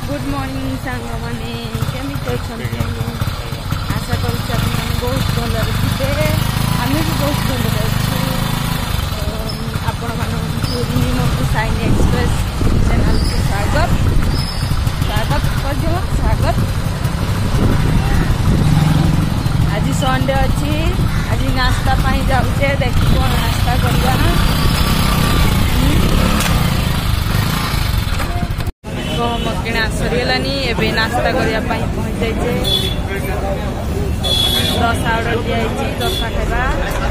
Good morning सांग मैंने केमी आशा कर बहुत भलि थे आम भी बहुत भलि अच्छे आपण मैं साइन एक्सप्रेस चैनल को स्वागत स्वागत कर स्वागत। आज संडे अच्छी आज नास्ता जाऊे देख कौन नास्ता करवा गहम किणा सरीगलानी एबे नास्ता करने पहुँचे दशा ऑर्डर दिखाई दशा खावा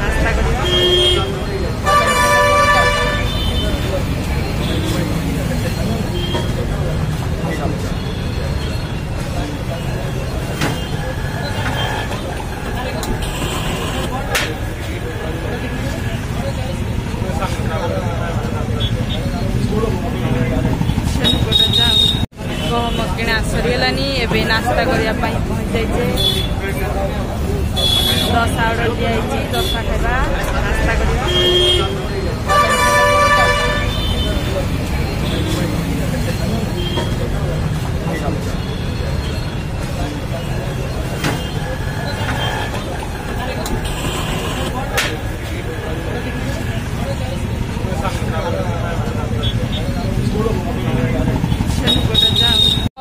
नास्ता करवा गहम किणा सरीगलानी एबे नास्ता करने पहुँचे दशा ऑर्डर दिखाई दशा खावा नास्ता करवा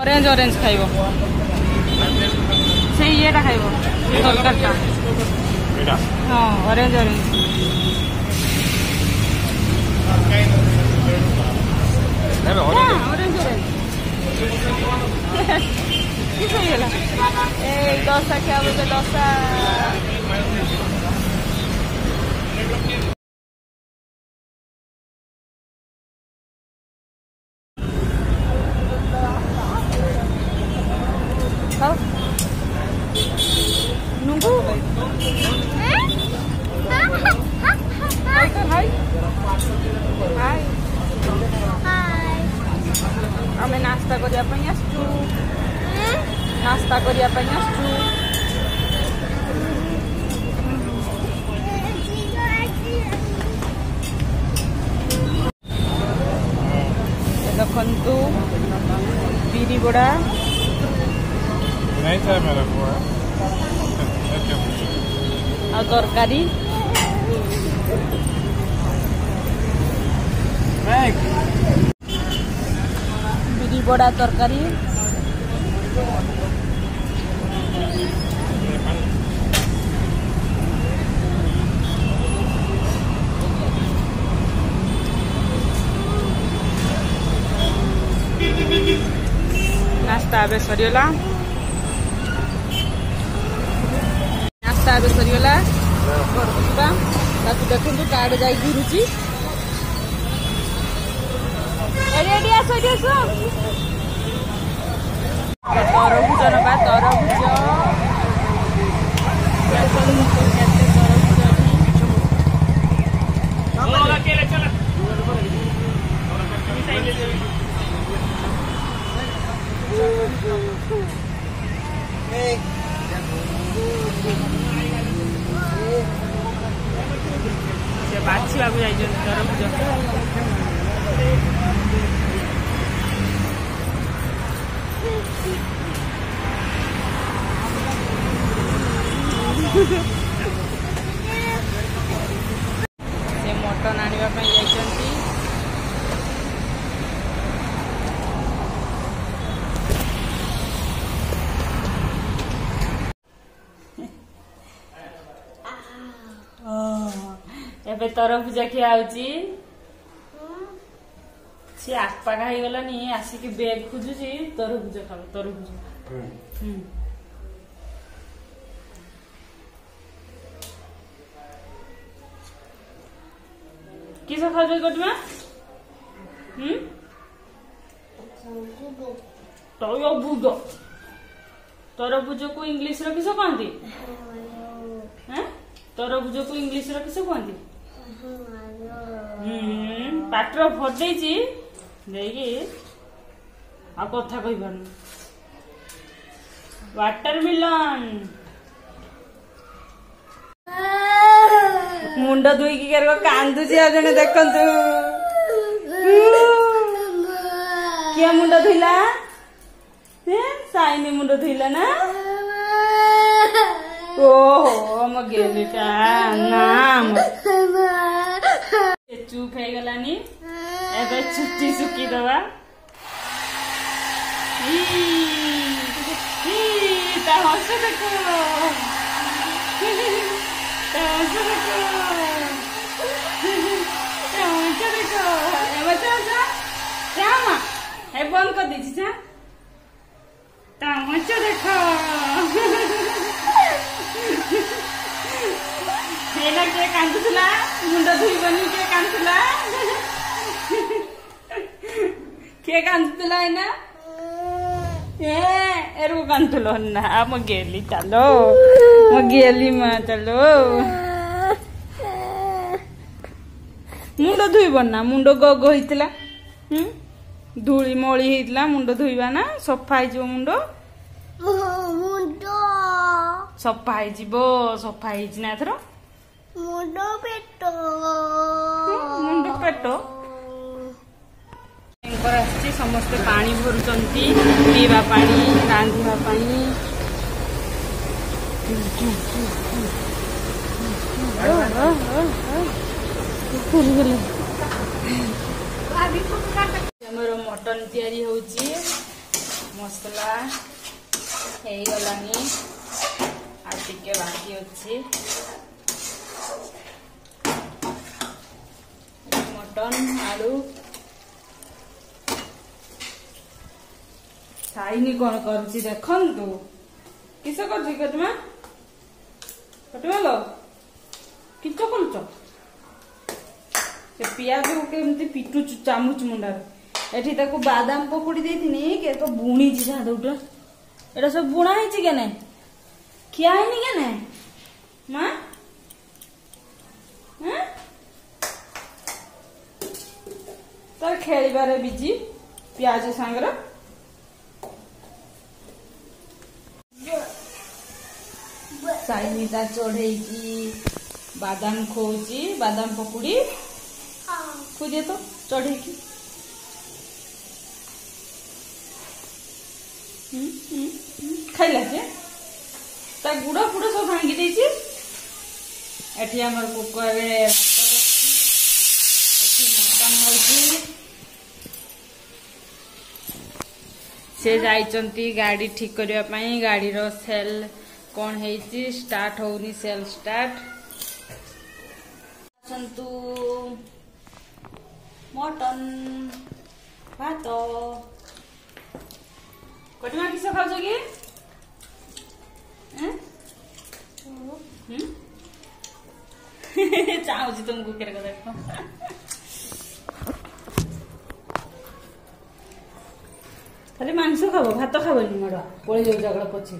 ऑरेंज ऑरेंज खाइबो से ये खाइबो तलकाटा हाँ ऑरेंज ऑरेंज ऑरेंज ऑरेंज किस ए दशा क्या बोलते दशा आमे नास्ता करने आसचु नास्ता करने आसचु देखु बिरी बड़ा आ तरकारी बिरी बड़ा तरकारी नास्ता ए सरीगला नास्ता ए सरीगला देखु कार्ड जा घुरुची तरबुज नवा तरबुज बाछा तरबुज से मटन आने जाइछंती एबे तरबुज खिया सी आखपा खाई गलानी आसिक बेग खोजुची तरबुज खाओ तरबुज किस खाओ गोटमा तरबुज तरबुज को इंग्लिश रो किस कहंती तरबुज को इंग्लिश रो किस कहंती पाटर फटेची देखी आ कथा कही पारन वाटरमेलन मुंड धोईकी कांदुची आ जने देखंतु किया मुंड धोइला साइनी मुंड धुइला ना ओहो मो गेलीटा नाम चुप हो गलानी एबे छुट्टी सुकी दवा ता हंस देखो ता हंस देखो ता हंस देखो एबे जा मां ए बंद कर दीजिए जा ता हंस देखो हेला के कांदुला मुंड धुइबनी के कांदुला के कांदुला है ना एरू कांदुलो ना म गेली चलो म गेली मा चलो मुंड धुइबन ना मुंड गग होइतला धूली मळी होइतला मुंड धुइबा ना सफा हो जो मुंड सफा हो ना एथरो मुंड पेट समस्ते पानी भरुचंती पीवा पानी रांधिबा पानी हमर मटन तैयारी होची मसला हे गलानी आ टिके बाकी अछि मटन आलू साइनी कौन करुची देखंतु किस करछि कटमा कटमा लो किछ करछ से पियाज को केमती पिटु चामुच मुंडार एठी ताको बादाम पकोड़ी देथिनी के तो बुणी जी जा दोटा एटा सब बुणा हिची केने किया हिनी केने मां हैं तर खेलिबारे बिजी प्याज सांगरा साइनीटा चढ़े बादाम खोची बादाम पकुड़ी खुदे तो चढ़े खाइला से ता गुड़ा फुड़ा सब भांगी देछि एठी हमर कुकर रे एठी मटन होची से जाइचंती गाड़ी ठीक करिया पई गाड़ी रो सेल कौन है स्टार्ट होनी सेल स्टार्ट संतु मटन भात कटमा किस खाओ कि चाहूँ तुमको केरे देखो खाली मांस खाब भात खाबनी मोड़ पड़े जाऊ जगह पछे